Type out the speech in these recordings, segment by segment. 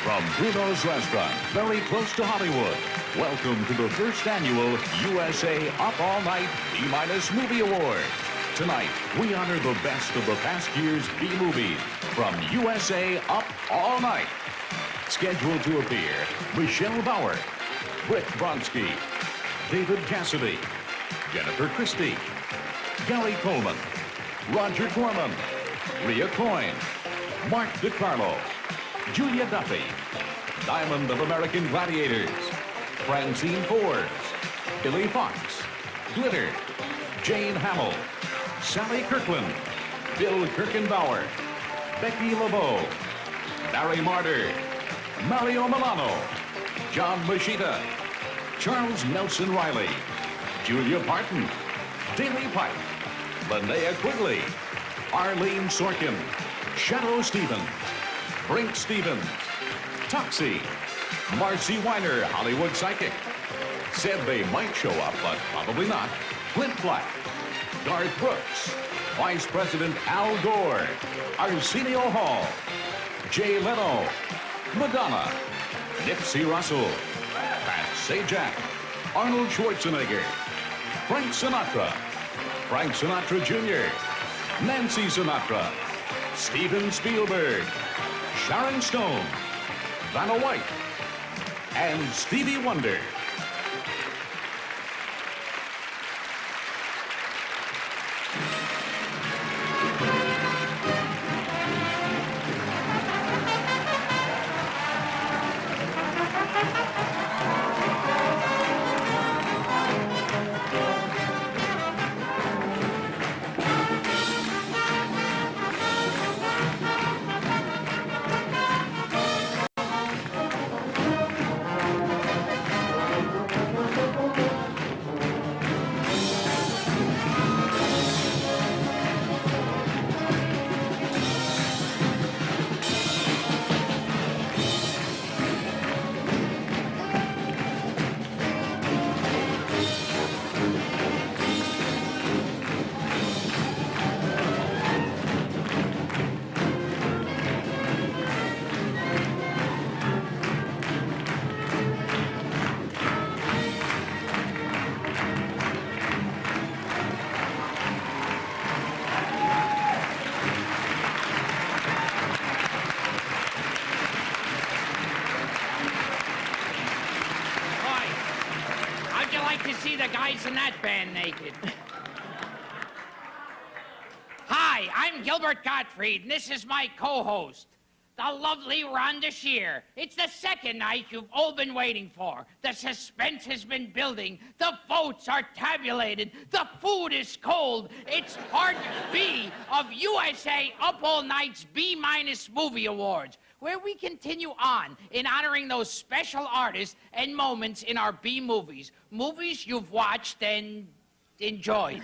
From Bruno's Restaurant, very close to Hollywood, welcome to the first annual USA Up All Night B- Movie Award. Tonight, we honor the best of the past year's B-movies from USA Up All Night. Scheduled to appear, Michelle Bauer, Bronsky, David Cassidy, Jennifer Christie, Gary Coleman, Roger Corman, Coyne, Mark DiCarlo, Julia Duffy, Diamond of American Gladiators, Francine Forbes, Billy Fox, Glitter, Jane Hamill, Sally Kirkland, Bill Kirkenbauer, Becky LaBeau, Barry Martyr, Mario Milano, John Moschitta, Charles Nelson Reilly, Julia Parton, Daley Pike, Linnea Quigley, Arlene Sorkin, Shadoe Stevens, Brink Stevens, Toxie, Marci Weiner, Hollywood psychic. Said they might show up, but probably not. Clint Black, Garth Brooks, Vice President Al Gore, Arsenio Hall, Jay Leno, Madonna, Nipsey Russell, Pat Sajak, Arnold Schwarzenegger, Frank Sinatra Jr., Nancy Sinatra, Steven Spielberg, Sharon Stone, Vanna White, and Stevie Wonder. See the guys in that band naked. Hi, I'm Gilbert Godfrey, and this is my co-host, the lovely Rhonda Shear. It's the second night you've all been waiting for. The suspense has been building. The votes are tabulated. The food is cold. It's part B of USA Up All Night's B- Movie Awards, where we continue on in honoring those special artists and moments in our B-movies. Movies you've watched and enjoyed.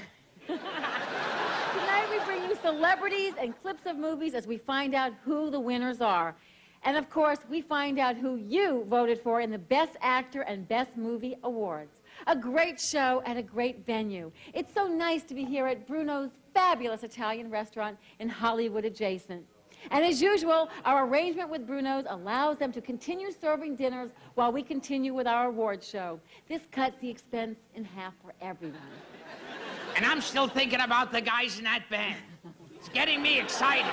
Tonight we bring you celebrities and clips of movies as we find out who the winners are. And of course, we find out who you voted for in the Best Actor and Best Movie Awards. A great show at a great venue. It's so nice to be here at Bruno's fabulous Italian restaurant in Hollywood adjacent. And as usual, our arrangement with Bruno's allows them to continue serving dinners while we continue with our awards show. This cuts the expense in half for everyone. And I'm still thinking about the guys in that band. It's getting me excited.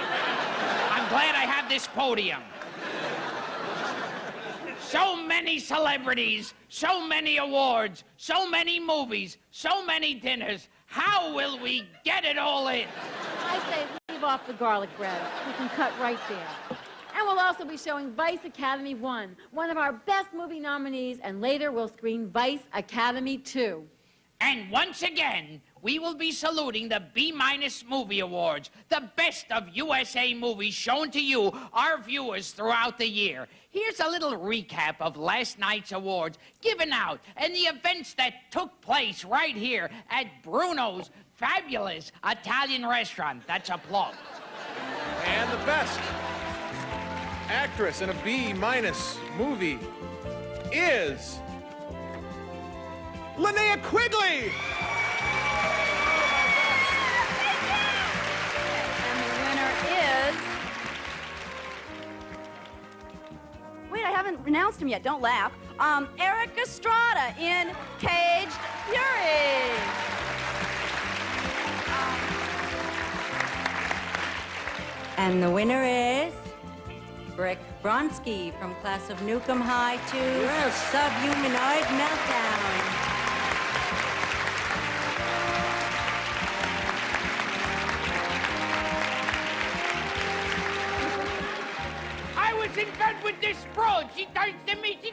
I'm glad I have this podium. So many celebrities, so many awards, so many movies, so many dinners. How will we get it all in? I say leave off the garlic bread. We can cut right there. And we'll also be showing Vice Academy 1, one of our best movie nominees, and later we'll screen Vice Academy 2. And once again, we will be saluting the B- Movie Awards, the best of USA movies shown to you, our viewers, throughout the year. Here's a little recap of last night's awards given out and the events that took place right here at Bruno's fabulous Italian restaurant. That's a plug. And the best actress in a B- movie is Linnea Quigley. And the winner is... Wait, I announced him yet. Don't laugh. Eric Estrada in Caged Fury. And the winner is Bronsky from class of Newcomb High 2, Subhumanoid Meltdown. I was in bed with this broad. She turns to me. She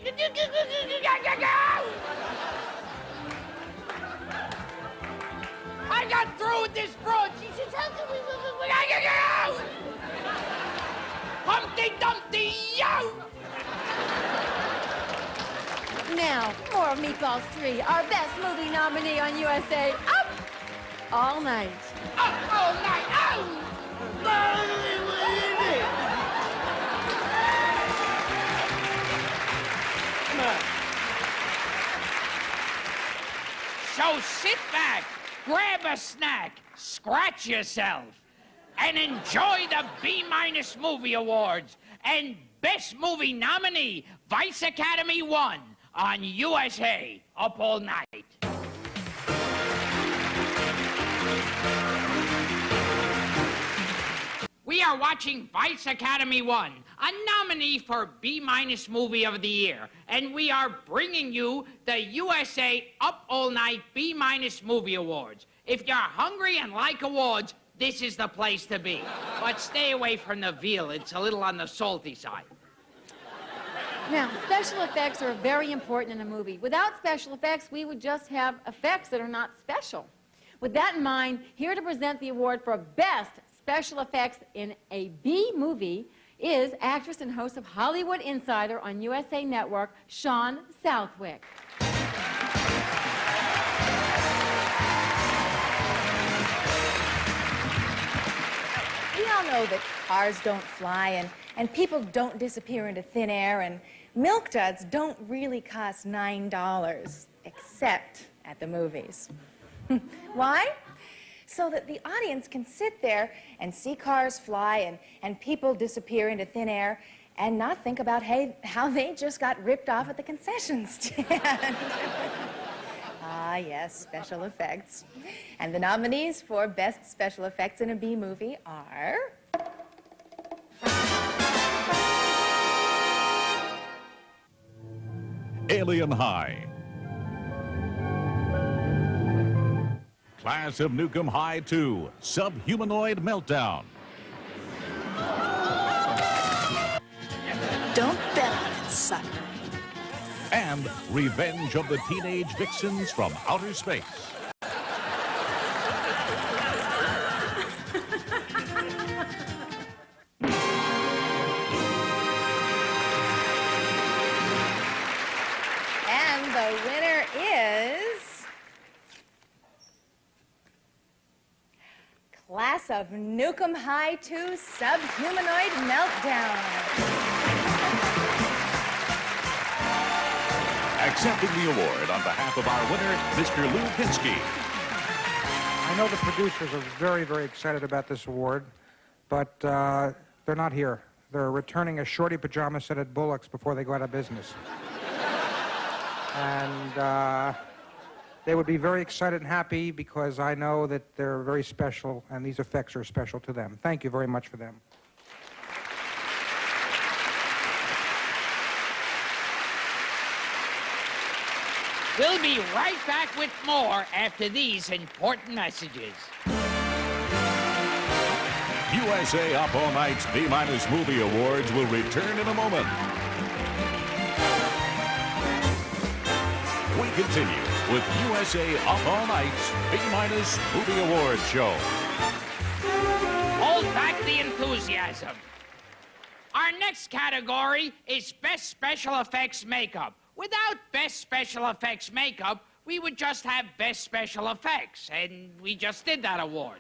I got through with this broad. She says, Humpty Dumpty, yo! Now, more of Meatballs 3, our best movie nominee on USA Up All Night. Up all night, oh! Come on. So sit back, grab a snack, scratch yourself, and enjoy the B- Movie Awards and Best Movie Nominee, Vice Academy 1 on USA Up All Night. We are watching Vice Academy 1, a nominee for B- Movie of the Year, and we are bringing you the USA Up All Night B- Movie Awards. If you're hungry and like awards, this is the place to be. But stay away from the veal. It's a little on the salty side. Now, special effects are very important in a movie. Without special effects, we would just have effects that are not special. With that in mind, here to present the award for Best Special Effects in a B movie is actress and host of Hollywood Insider on USA Network, Shawn Southwick. We all know that cars don't fly and people don't disappear into thin air and milk duds don't really cost $9, except at the movies. Why? So that the audience can sit there and see cars fly and people disappear into thin air and not think about how they just got ripped off at the concession stand. Ah, yes, special effects. And the nominees for Best Special Effects in a B movie are... Alien High. Class of Newcomb High 2, Subhumanoid Meltdown. Don't bet on it, sucker. And Revenge of the Teenage Vixens from Outer Space. And the winner is... Class of Newcomb High 2, Subhumanoid Meltdown. Accepting the award on behalf of our winner, Mr. Lou Pinsky. I know the producers are very, very excited about this award, but they're not here. They're returning a shorty pajama set at Bullock's before they go out of business. And they would be very excited and happy because I know that they're very special and these effects are special to them. Thank you very much for them. We'll be right back with more after these important messages. USA Up All Night's B- Movie Awards will return in a moment. We continue with USA Up All Night's B- Movie Awards show. Hold back the enthusiasm. Our next category is Best Special Effects Makeup. Without Best Special Effects Makeup, we would just have Best Special Effects, and we just did that award.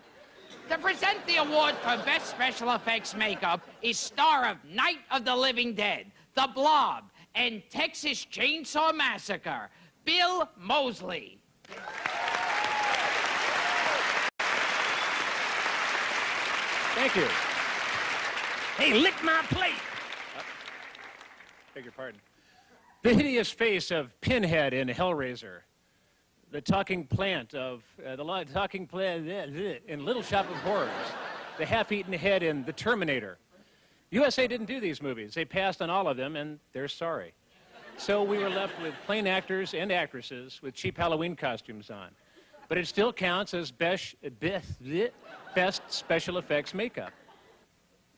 To present the award for Best Special Effects Makeup is star of Night of the Living Dead, The Blob, and Texas Chainsaw Massacre, Bill Moseley. Thank you. Hey, lick my plate. Beg your pardon. The hideous face of Pinhead in Hellraiser. The talking plant of in Little Shop of Horrors. The half-eaten head in The Terminator. USA didn't do these movies. They passed on all of them, and they're sorry. So we were left with plain actors and actresses with cheap Halloween costumes on. But it still counts as best special effects makeup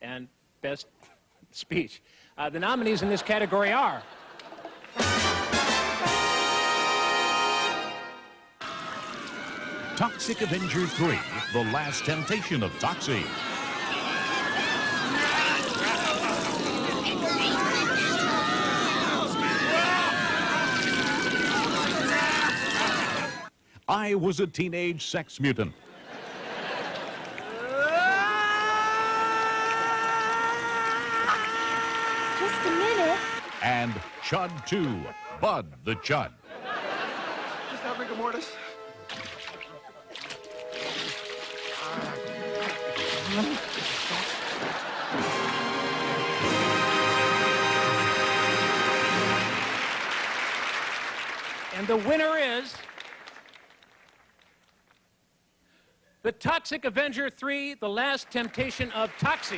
and best speech. The nominees in this category are... Toxic Avenger 3, The Last Temptation of Toxie. I Was a Teenage Sex Mutant. Just a minute. And Chud 2, Bud the Chud. Just not rigor mortis. And the winner is... The Toxic Avenger 3, The Last Temptation of Toxie.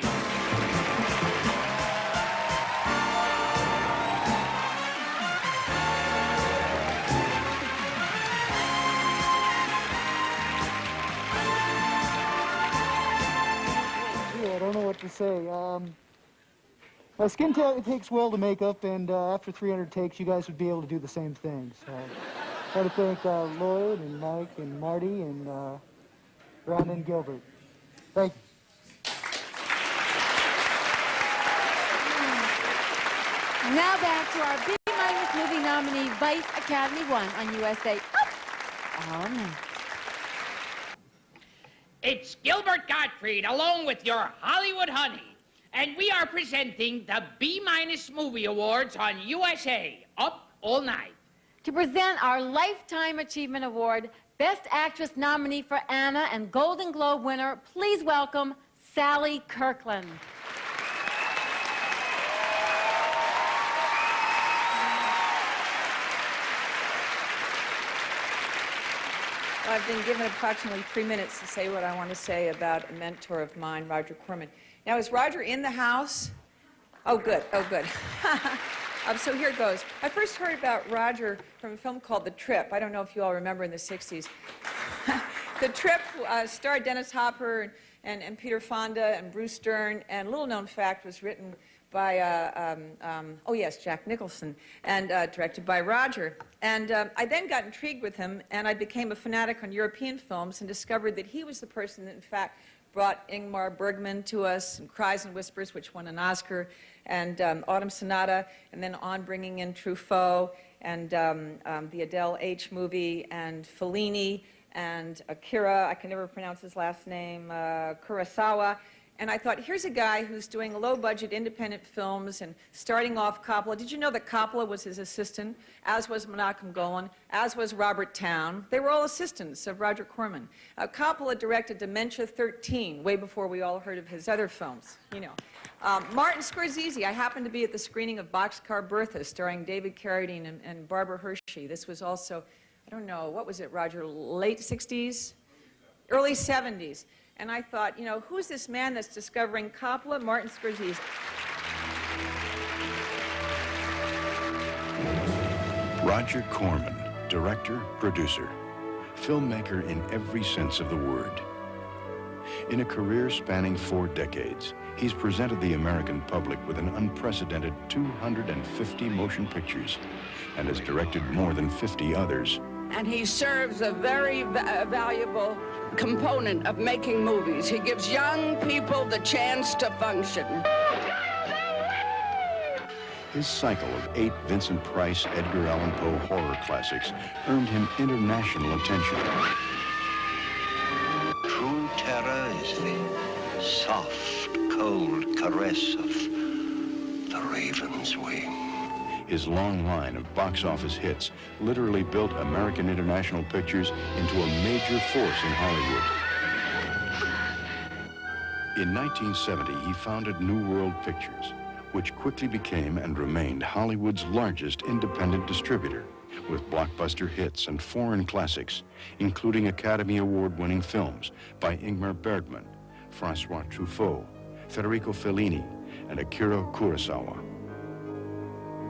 I don't know what to say. Skin takes well to make up, and after 300 takes, you guys would be able to do the same thing. So, I want to thank Lloyd and Mike and Marty and Rhonda and Gilbert. Thank you. Now back to our B- movie nominee, Vice Academy 1 on USA. Oh, no. It's Gilbert Gottfried along with your Hollywood honey. And we are presenting the B- Movie Awards on USA, Up All Night. To present our Lifetime Achievement Award, Best Actress nominee for Anna and Golden Globe winner, please welcome Sally Kirkland. Well, I've been given approximately 3 minutes to say what I want to say about a mentor of mine, Roger Corman. Now, is Roger in the house? Oh, good. Oh, good. So here it goes. I first heard about Roger from a film called The Trip. I don't know if you all remember in the 60s. The Trip starred Dennis Hopper and Peter Fonda and Bruce Dern, and a little-known fact, was written by, oh yes, Jack Nicholson, and directed by Roger. And I then got intrigued with him, and I became a fanatic on European films and discovered that he was the person that, in fact, brought Ingmar Bergman to us, and Cries and Whispers, which won an Oscar, and Autumn Sonata, and then on bringing in Truffaut, and the Adele H movie, and Fellini, and Akira, I can never pronounce his last name, Kurosawa. And I thought, here's a guy who's doing low-budget independent films and starting off Coppola. Did you know that Coppola was his assistant, as was Menachem Golan, as was Robert Towne? They were all assistants of Roger Corman. Coppola directed Dementia 13, way before we all heard of his other films, you know. Martin Scorsese, I happened to be at the screening of Boxcar Bertha, starring David Carradine and Barbara Hershey. This was also, I don't know, what was it, Roger, late 60s? Early 70s. And I thought, you know, who's this man that's discovering Coppola? Martin Scorsese. Roger Corman, director, producer, filmmaker in every sense of the word. In a career spanning 4 decades, he's presented the American public with an unprecedented 250 motion pictures and has directed more than 50 others. And he serves a very valuable component of making movies. He gives young people the chance to function. His cycle of 8 Vincent Price, Edgar Allan Poe horror classics earned him international attention. True terror is the soft, cold caress of the raven's wing. His long line of box office hits literally built American International Pictures into a major force in Hollywood. In 1970, he founded New World Pictures, which quickly became and remained Hollywood's largest independent distributor, with blockbuster hits and foreign classics, including Academy Award-winning films by Ingmar Bergman, François Truffaut, Federico Fellini, and Akira Kurosawa.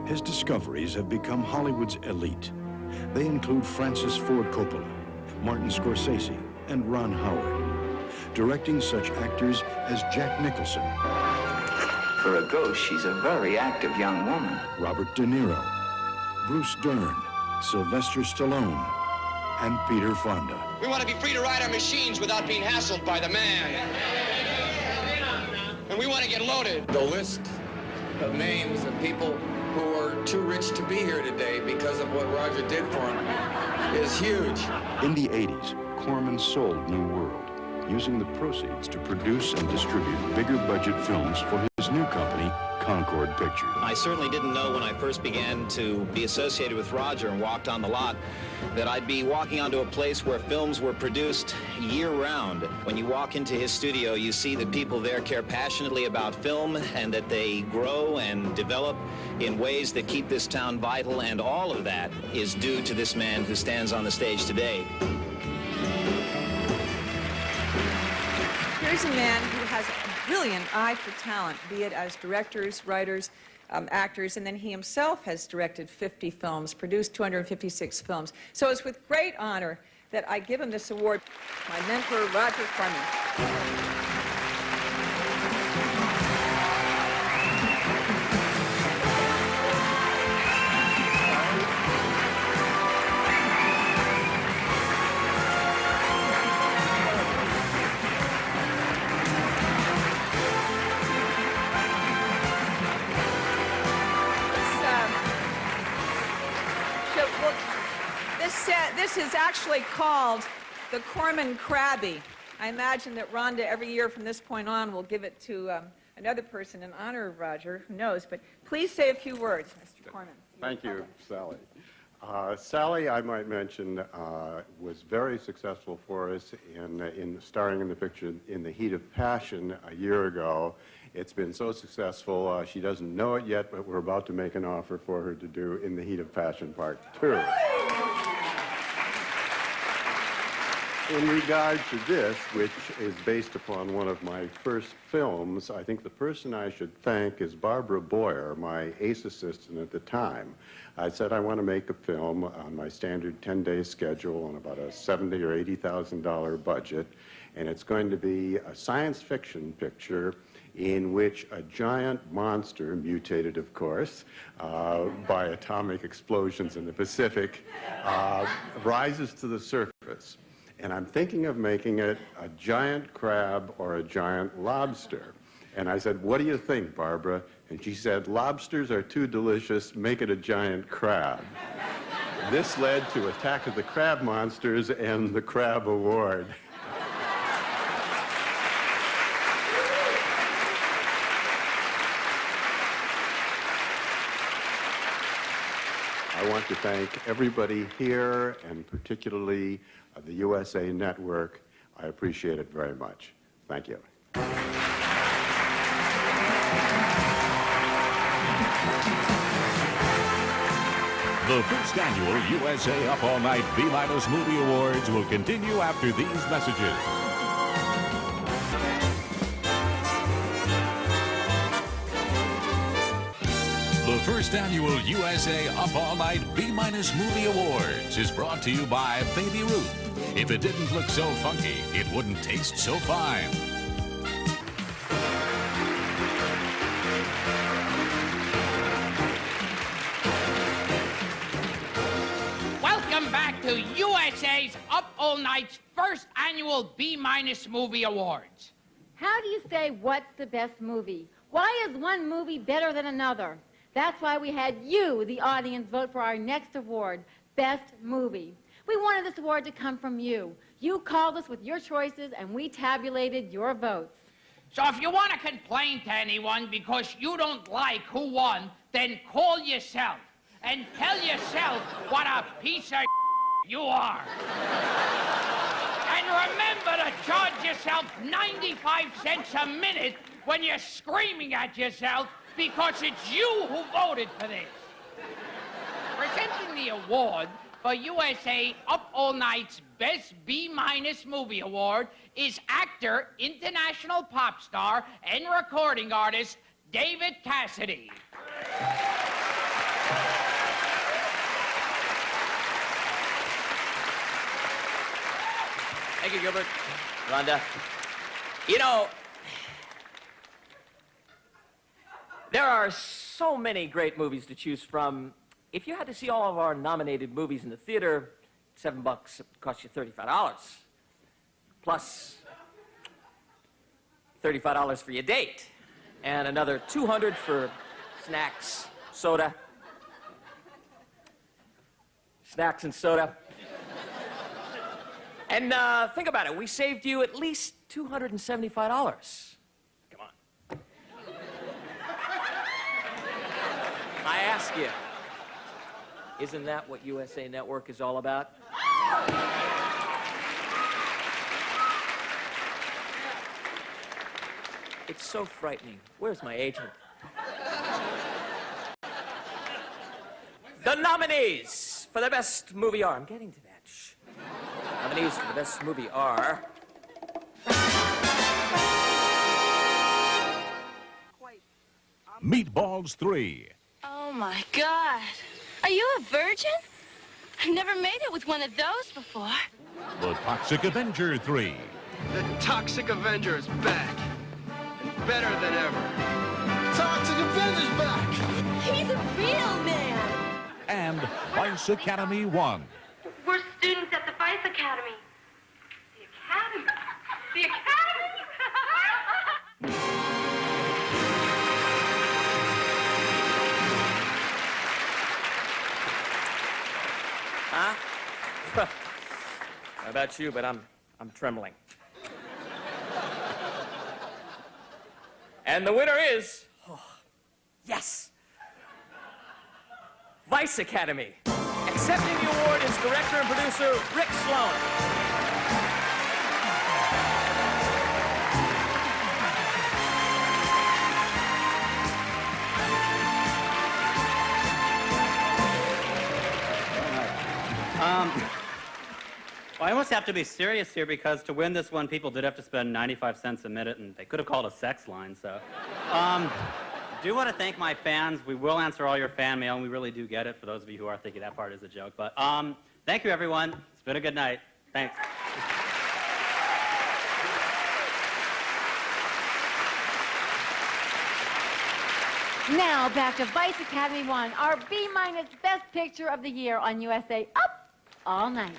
His discoveries have become Hollywood's elite. They include Francis Ford Coppola, Martin Scorsese, and Ron Howard, directing such actors as Jack Nicholson. For a ghost, she's a very active young woman. Robert De Niro, Bruce Dern, Sylvester Stallone, and Peter Fonda. We want to be free to ride our machines without being hassled by the man. And we want to get loaded. The list of names of people who are too rich to be here today because of what Roger did for them is huge. In the 80s, Corman sold New World, using the proceeds to produce and distribute bigger budget films for his new company, Concord Pictures. I certainly didn't know when I first began to be associated with Roger and walked on the lot that I'd be walking onto a place where films were produced year-round. When you walk into his studio, you see that people there care passionately about film and that they grow and develop in ways that keep this town vital, and all of that is due to this man who stands on the stage today. Here's a man who has a brilliant eye for talent, be it as directors, writers, actors, and then he himself has directed 50 films, produced 256 films. So it's with great honor that I give him this award, my mentor, Roger Corman. This is actually called the Corman Krabby. I imagine that Rhonda every year from this point on will give it to another person in honor of Roger, who knows, but please say a few words, Mr. Corman. Thank you, Sally. Sally, I might mention, was very successful for us in starring in the picture In the Heat of Passion a year ago. It's been so successful, she doesn't know it yet, but we're about to make an offer for her to do In the Heat of Passion Part 2. In regard to this, which is based upon one of my first films, I think the person I should thank is Barbara Bauer, my ace assistant at the time. I said I want to make a film on my standard 10-day schedule on about a $70,000 or $80,000 budget, and it's going to be a science fiction picture in which a giant monster, mutated of course, by atomic explosions in the Pacific, rises to the surface. And I'm thinking of making it a giant crab or a giant lobster. And I said, what do you think, Barbara? And she said, lobsters are too delicious, make it a giant crab. This led to Attack of the Crab Monsters and the Crab Award. I want to thank everybody here, and particularly the USA Network. I appreciate it very much. Thank you. The first annual USA Up All Night B- Movie Awards will continue after these messages. The first annual USA Up All Night B- Movie Awards is brought to you by Baby Ruth. If it didn't look so funky, it wouldn't taste so fine. Welcome back to USA's Up All Night's first annual B- Movie Awards. How do you say what's the best movie? Why is one movie better than another? That's why we had you, the audience, vote for our next award, Best Movie. We wanted this award to come from you. You called us with your choices, and we tabulated your votes. So if you want to complain to anyone because you don't like who won, then call yourself and tell yourself what a piece of you are. And remember to charge yourself 95 cents a minute when you're screaming at yourself because it's you who voted for this. Presenting the award for USA Up All Night's Best B-minus Movie Award is actor, international pop star, and recording artist David Cassidy. Thank you, Gilbert. Rhonda. You know, there are so many great movies to choose from. If you had to see all of our nominated movies in the theater, $7 would cost you $35. Plus $35 for your date. And another $200 for snacks, soda. Snacks and soda. And think about it. We saved you at least $275. Come on. I ask you, isn't that what USA Network is all about? It's so frightening. Where's my agent? The nominees for the best movie are... I'm getting to that. Shh. Nominees for the best movie are... Meatballs 3. Oh, my God. Are you a virgin? I've never made it with one of those before. The Toxic Avenger 3. The Toxic Avenger is back. And better than ever. Toxic Avenger's back! He's a real man. And Vice Academy 1. We're students at the Vice Academy. The Academy? The Academy? Huh? How about you, but I'm trembling. And the winner is... Oh, yes! Vice Academy. Accepting the award is director and producer Rick Sloan. Well, I almost have to be serious here because to win this one, people did have to spend 95 cents a minute, and they could have called a sex line, so. Do want to thank my fans. We will answer all your fan mail, and we really do get it, for those of you who are thinking that part is a joke. But thank you, everyone. It's been a good night. Thanks. Now back to Vice Academy 1, our B-minus Best Picture of the Year on USA Up All Night.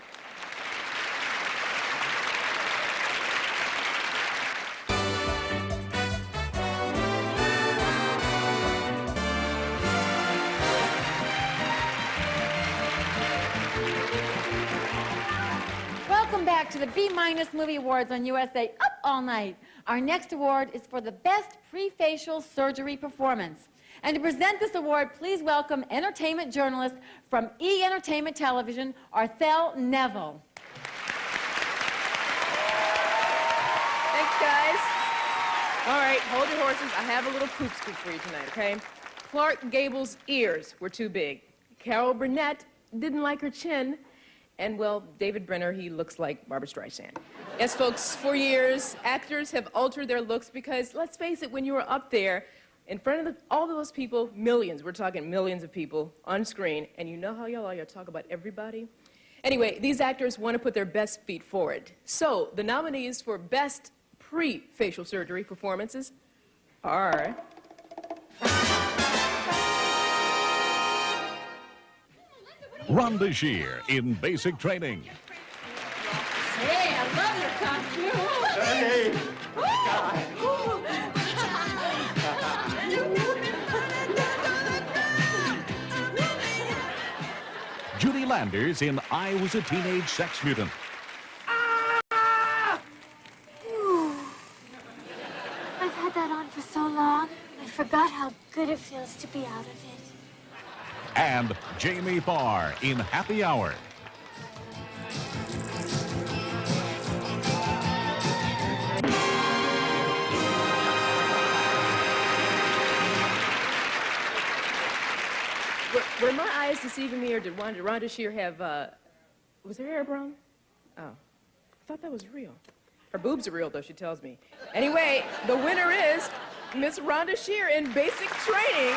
Welcome back to the B-minus Movie Awards on USA Up All Night. Our next award is for the Best Pre-Facial Surgery Performance. And to present this award, please welcome entertainment journalist from E! Entertainment Television, Arthel Neville. Thanks, guys. All right, hold your horses. I have a little poop scoop for you tonight, okay? Clark Gable's ears were too big. Carol Burnett didn't like her chin. And, well, David Brenner, he looks like Barbra Streisand. Yes, folks, for years, actors have altered their looks because, let's face it, when you were up there, in front of all of those people, millions, we're talking millions of people on screen, and you know how y'all talk about everybody? Anyway, these actors want to put their best feet forward. So, the nominees for Best Pre-Facial Surgery Performances are... Rhonda Shear in Basic Training. Hey, I love your costume. Hey! Judy Landers in I Was a Teenage Sex Mutant. I've had that on for so long, I forgot how good it feels to be out of it. And Jamie Farr in Happy Hour. eyes deceiving me, or did Rhonda Shear have, was her hair brown? Oh, I thought that was real. Her boobs are real, though, she tells me. Anyway, the winner is Miss Rhonda Shear in basic training.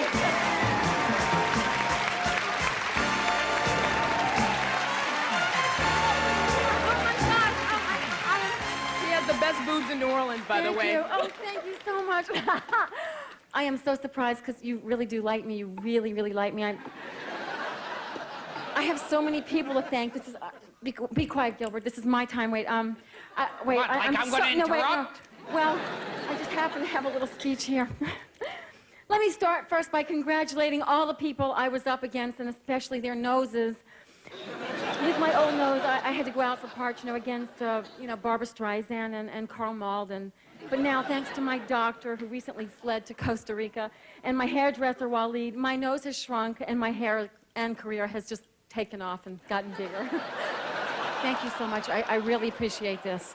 The best boobs in New Orleans, by the way. Thank you. Oh, thank you so much. I am so surprised because you really do like me. You really, really like me. I have so many people to thank. This is be quiet, Gilbert. This is my time. Wait. Wait. What, like I'm going to interrupt? No. Well, I just happen to have a little speech here. Let me start first by congratulating all the people I was up against, and especially their noses. With my old nose, I had to go out for parts, against, Barbra Streisand and Karl Malden. But now, thanks to my doctor, who recently fled to Costa Rica, and my hairdresser, Waleed, my nose has shrunk, and my hair and career has just taken off and gotten bigger. Thank you so much. I really appreciate this.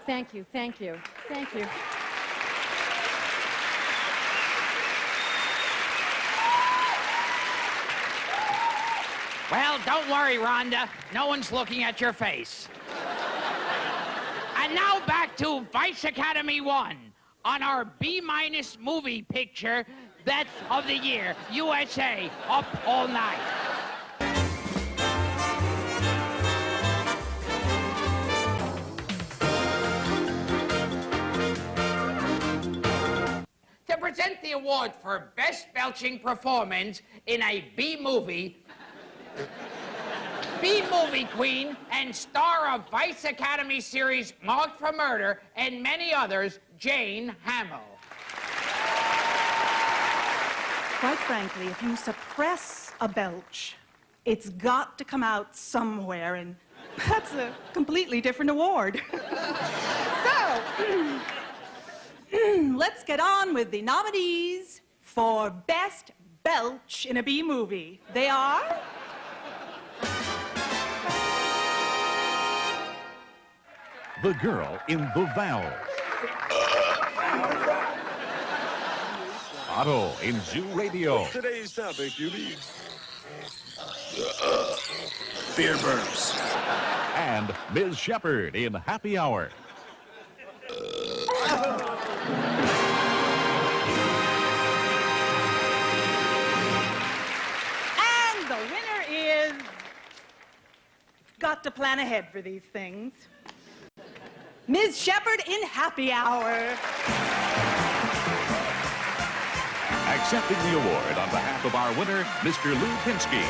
Thank you, thank you, thank you. Well, don't worry, Rhonda. No one's looking at your face. And now back to Vice Academy 1 on our B- movie picture, Best of the Year, USA, Up All Night. To present the award for Best Belching Performance in a B-movie, B-movie queen and star of Vice Academy series Marked for Murder and many others, Jane Hamill. Quite frankly, if you suppress a belch, it's got to come out somewhere, and that's a completely different award. So, let's get on with the nominees for Best Belch in a B-movie. They are... The Girl in the Valve. Otto in Zoo Radio. Today's topic, Julie. Beer burps. And Ms. Shepherd in Happy Hour. And the winner is... Got to plan ahead for these things. Ms. Shepherd in Happy Hour. Accepting the award on behalf of our winner, Mr. Lou Pinsky.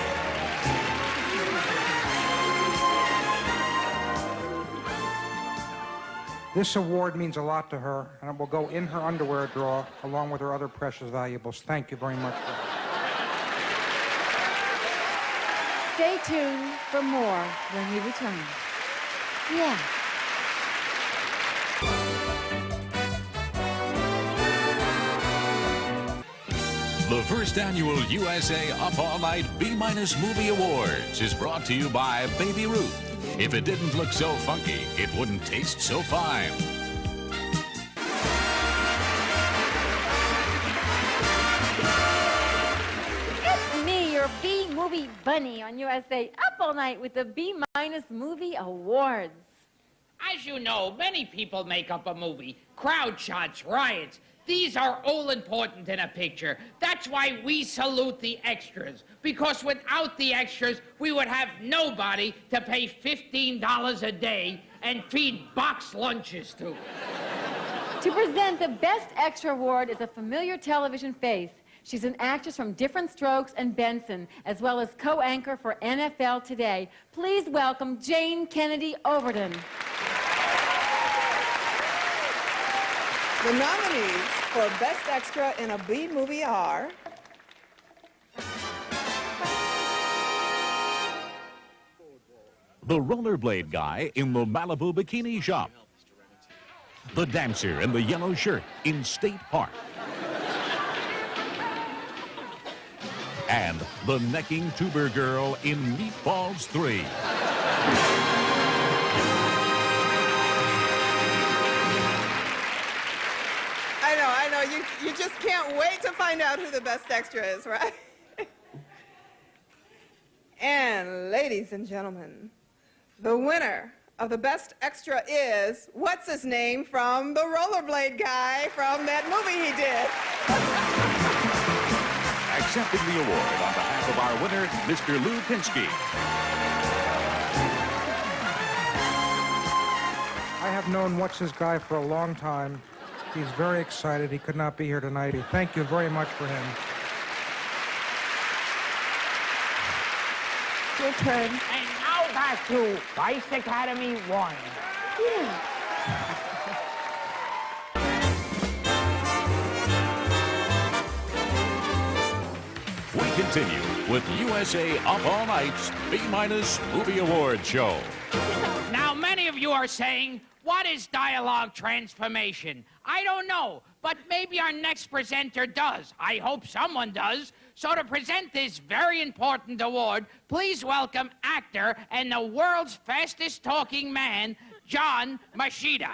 This award means a lot to her, and it will go in her underwear drawer along with her other precious valuables. Thank you very much. Stay tuned for more when we return. Yeah. The first annual USA Up All Night B- Movie Awards is brought to you by Baby Ruth. If it didn't look so funky, it wouldn't taste so fine. It's me, your B-movie bunny on USA Up All Night with the B- Movie Awards. As you know, many people make up a movie. Crowd shots, riots. These are all important in a picture. That's why we salute the extras. Because without the extras, we would have nobody to pay $15 a day and feed box lunches to. To present the Best Extra Award is a familiar television face. She's an actress from Different Strokes and Benson, as well as co-anchor for NFL Today. Please welcome Jane Kennedy Overton. The nominees for Best Extra in a B movie are... The rollerblade guy in the Malibu bikini shop. The dancer in the yellow shirt in State Park. And the necking tuber girl in Meatballs 3. I know, you just can't wait to find out who the Best Extra is, right? And ladies and gentlemen, the winner of the Best Extra is, what's his name from the rollerblade guy from that movie he did. Accepting the award on behalf of our winner, Mr. Lou Pinsky. I have known What's His Guy for a long time. He's very excited. He could not be here tonight. Thank you very much for him. Your turn. And now back to Vice Academy 1. Yeah. We continue with USA Up All Night's B-Minus Movie Award Show. Now, many of you are saying, what is dialogue transformation? I don't know, but maybe our next presenter does. I hope someone does. So to present this very important award, please welcome actor and the world's fastest talking man, John Moschitta.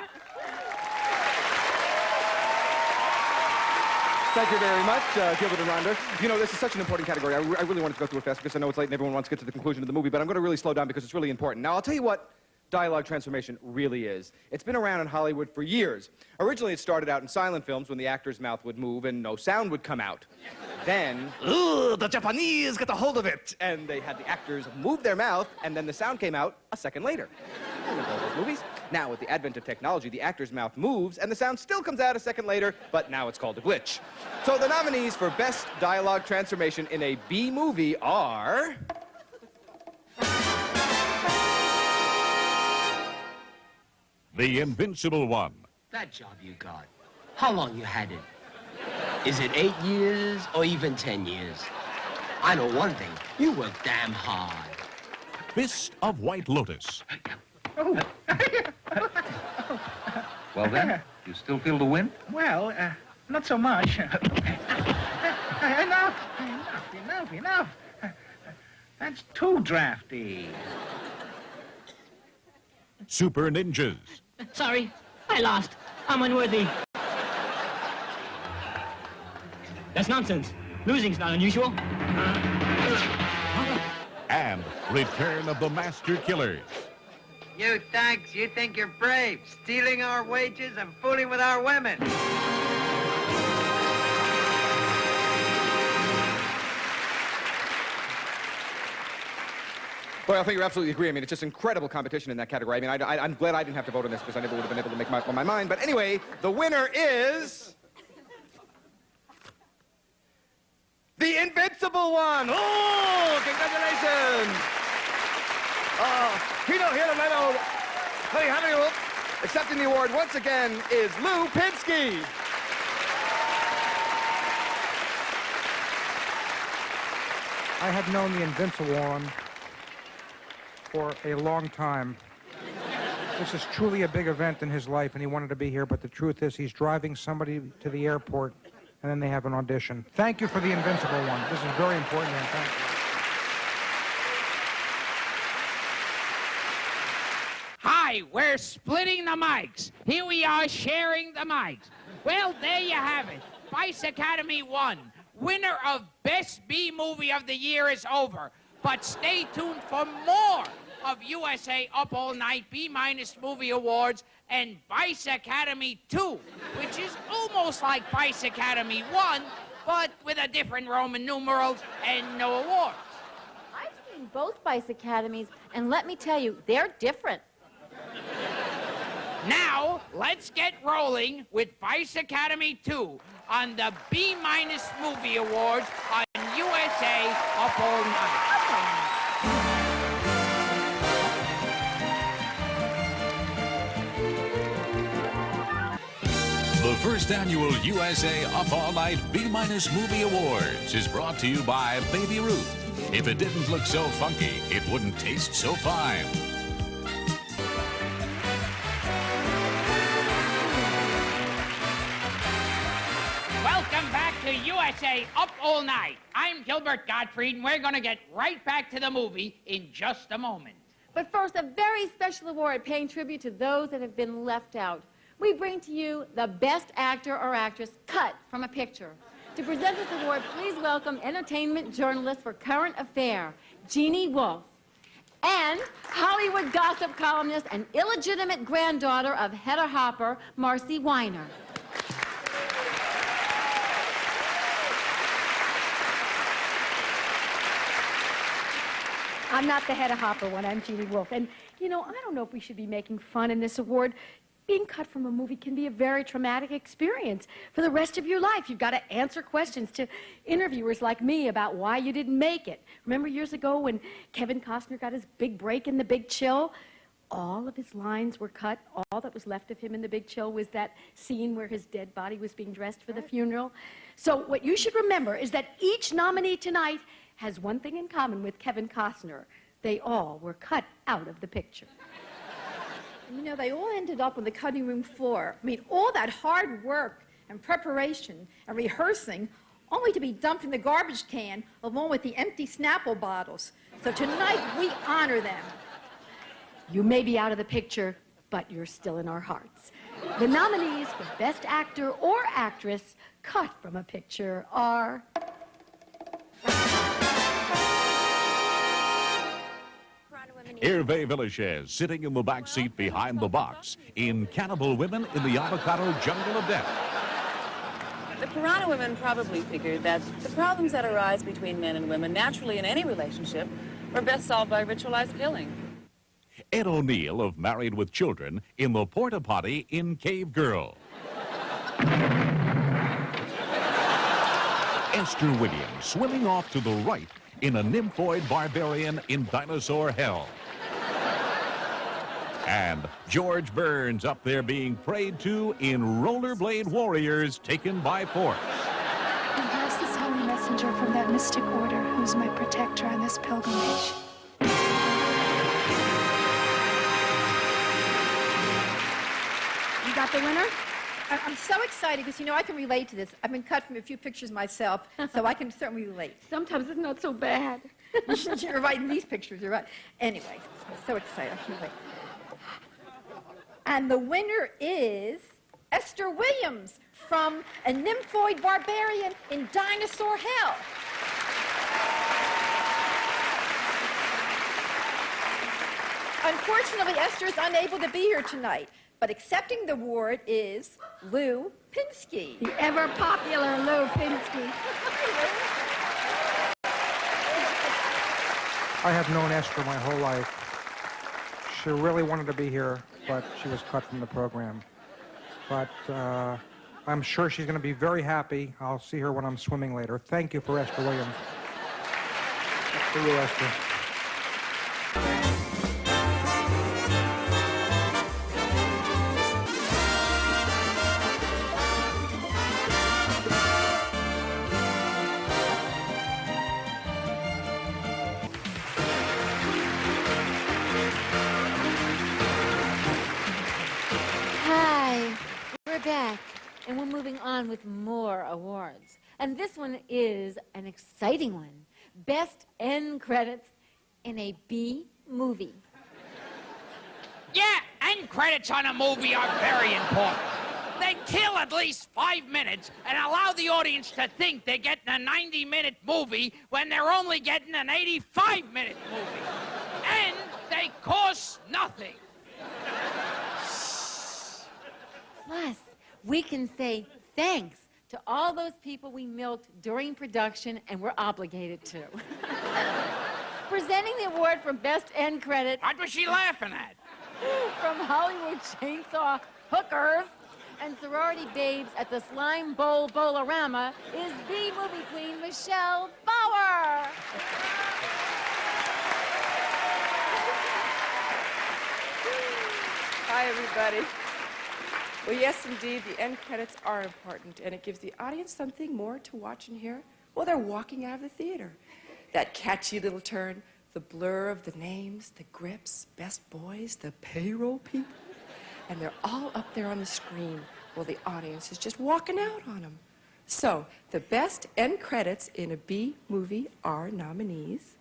Thank you very much, Gilbert and Rhonda. You know, this is such an important category. I really wanted to go through it fast because I know it's late and everyone wants to get to the conclusion of the movie, but I'm going to really slow down because it's really important. Now, I'll tell you what dialogue transformation really is. It's been around in Hollywood for years. Originally, it started out in silent films when the actor's mouth would move and no sound would come out. Then, the Japanese got a hold of it, and they had the actors move their mouth, and then the sound came out a second later. Remember all those movies? Now, with the advent of technology, the actor's mouth moves, and the sound still comes out a second later, but now it's called a glitch. So the nominees for Best Dialogue Transformation in a B movie are... The Invincible One. That job you got, how long you had it? Is it 8 years or even 10 years? I know one thing, you work damn hard. Fist of White Lotus. Oh. Well then, you still feel the wind? Well, not so much. Enough. That's too drafty. Super Ninjas. Sorry, I lost. I'm unworthy. That's nonsense. Losing's not unusual. And Return of the Master Killers. You thugs, you think you're brave, stealing our wages and fooling with our women. Well, I think you absolutely agree. I mean, it's just incredible competition in that category. I mean, I'm glad I didn't have to vote on this because I never would have been able to make up my mind. But anyway, the winner is... The Invincible One! Oh, congratulations! Accepting the award once again is Lou Pinsky. I have known the Invincible One for a long time. This is truly a big event in his life, and he wanted to be here, but the truth is he's driving somebody to the airport, and then they have an audition. Thank you for the Invincible One. This is very important, and thank you. Hi, we're splitting the mics. Here we are sharing the mics. Well, there you have it. Vice Academy 1. Winner of Best B Movie of the Year is over. But stay tuned for more of USA Up All Night B-Minus Movie Awards and Vice Academy 2, which is almost like Vice Academy 1, but with a different Roman numerals and no awards. I've seen both Vice Academies, and let me tell you, they're different. Now, let's get rolling with Vice Academy 2 on the B-Minus Movie Awards on USA Up All Night. The first annual USA Up All Night B-Minus Movie Awards is brought to you by Baby Ruth. If it didn't look so funky, it wouldn't taste so fine. Welcome back to USA Up All Night. I'm Gilbert, Godfrey, and we're going to get right back to the movie in just a moment. But first, a very special award paying tribute to those that have been left out. We bring to you the Best Actor or Actress cut from a picture. To present this award, please welcome entertainment journalist for Current Affair, Jeannie Wolf, and Hollywood gossip columnist and illegitimate granddaughter of Hedda Hopper, Marci Weiner. I'm not the Hedda Hopper one, I'm Jeannie Wolf. And, you know, I don't know if we should be making fun in this award. Being cut from a movie can be a very traumatic experience for the rest of your life. You've got to answer questions to interviewers like me about why you didn't make it. Remember years ago when Kevin Costner got his big break in The Big Chill? All of his lines were cut. All that was left of him in The Big Chill was that scene where his dead body was being dressed for the funeral. So what you should remember is that each nominee tonight has one thing in common with Kevin Costner. They all were cut out of the picture. You know, they all ended up on the cutting room floor. I mean, all that hard work and preparation and rehearsing only to be dumped in the garbage can along with the empty Snapple bottles. So tonight, we honor them. You may be out of the picture, but you're still in our hearts. The nominees for Best Actor or Actress cut from a picture are... Hervé Villachez sitting in the back seat behind the box in Cannibal Women in the Avocado Jungle of Death. The Piranha Women probably figured that the problems that arise between men and women naturally in any relationship are best solved by ritualized killing. Ed O'Neill of Married with Children in the Porta Potty in Cave Girl. Esther Williams swimming off to the right in a nymphoid barbarian in Dinosaur Hell. And George Burns up there being prayed to in Rollerblade Warriors Taken by Force. And pass this holy messenger from that mystic order who's my protector on this pilgrimage. You got the winner? I'm so excited because, you know, I can relate to this. I've been cut from a few pictures myself, so I can certainly relate. Sometimes it's not so bad. You're right in these pictures, you're right. Anyway, I'm so excited. I can relate. And the winner is Esther Williams from A Nymphoid Barbarian in Dinosaur Hell. Unfortunately, Esther is unable to be here tonight, but accepting the award is Lou Pinsky. The ever-popular Lou Pinsky. I have known Esther my whole life. She really wanted to be here, but she was cut from the program. But I'm sure she's going to be very happy. I'll see her when I'm swimming later. Thank you for Esther Williams. That's for you, Esther. Back, and we're moving on with more awards. And this one is an exciting one. Best End Credits in a B movie. Yeah, end credits on a movie are very important. They kill at least 5 minutes and allow the audience to think they're getting a 90-minute movie when they're only getting an 85-minute movie. And they cost nothing. Plus, we can say thanks to all those people we milked during production and we're obligated to. Presenting the award for Best End Credit. What was she laughing at? From Hollywood Chainsaw Hookers and sorority babes at the Slime Bowl Bowlerama is the movie queen, Michelle Bauer. Hi, everybody. Well, yes, indeed, the end credits are important, and it gives the audience something more to watch and hear while they're walking out of the theater. That catchy little turn, the blur of the names, the grips, best boys, the payroll people, and they're all up there on the screen while the audience is just walking out on them. So, the best end credits in a B movie are nominees.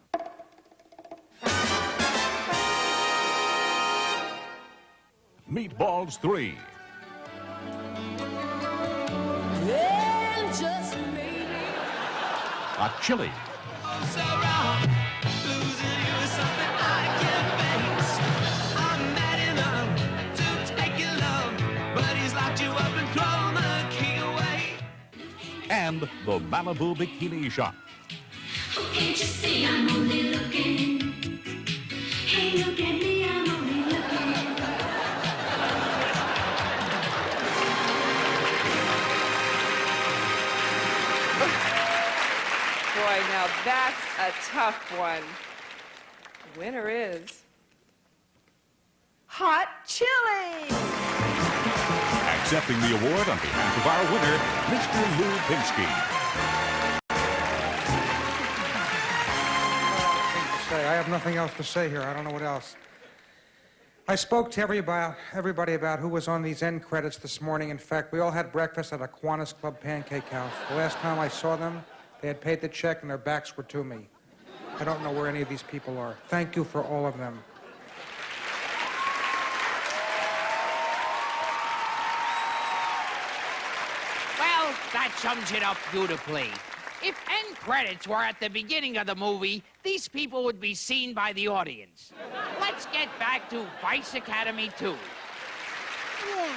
Meatballs 3. Well, just maybe. A chili. Losing and the Malibu Bikini Shop. Oh, can't you see I'm only looking? Hey, look at me, I'm only looking. Boy, now that's a tough one. The winner is hot chili. Accepting the award on behalf of our winner, Mr. Lou Pinsky. I have nothing else to say here. I don't know what else. I spoke to everybody about who was on these end credits this morning. In fact, we all had breakfast at a Kiwanis Club pancake house. The last time I saw them, they had paid the check and their backs were to me. I don't know where any of these people are. Thank you for all of them. Well, that sums it up beautifully. If end credits were at the beginning of the movie, these people would be seen by the audience. Let's get back to Vice Academy 2. Yeah.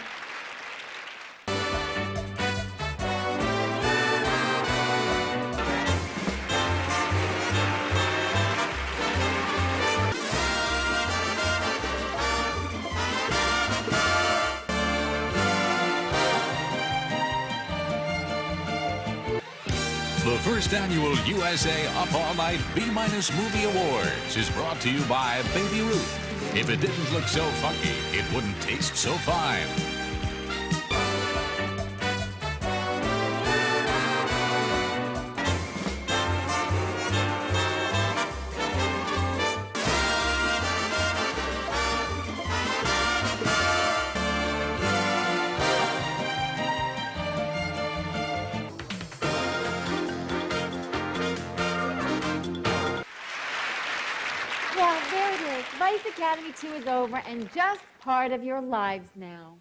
The first annual USA Up All Night B-Minus Movie Awards is brought to you by Baby Ruth. If it didn't look so funky, it wouldn't taste so fine. Well, there it is. Vice Academy 2 is over and just part of your lives now.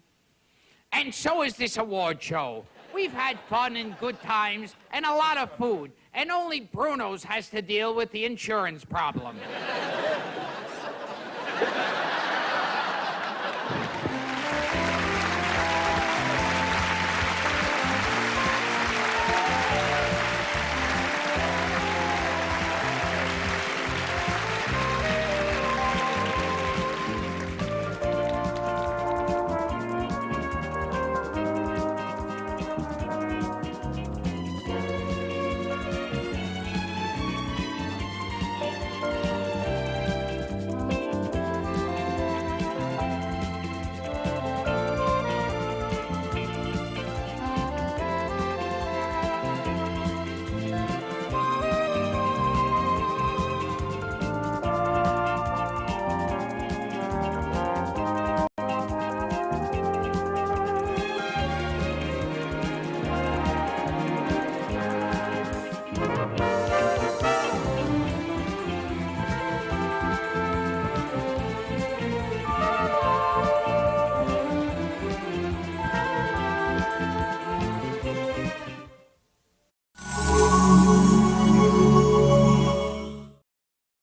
And so is this award show. We've had fun and good times and a lot of food. And only Bruno's has to deal with the insurance problem.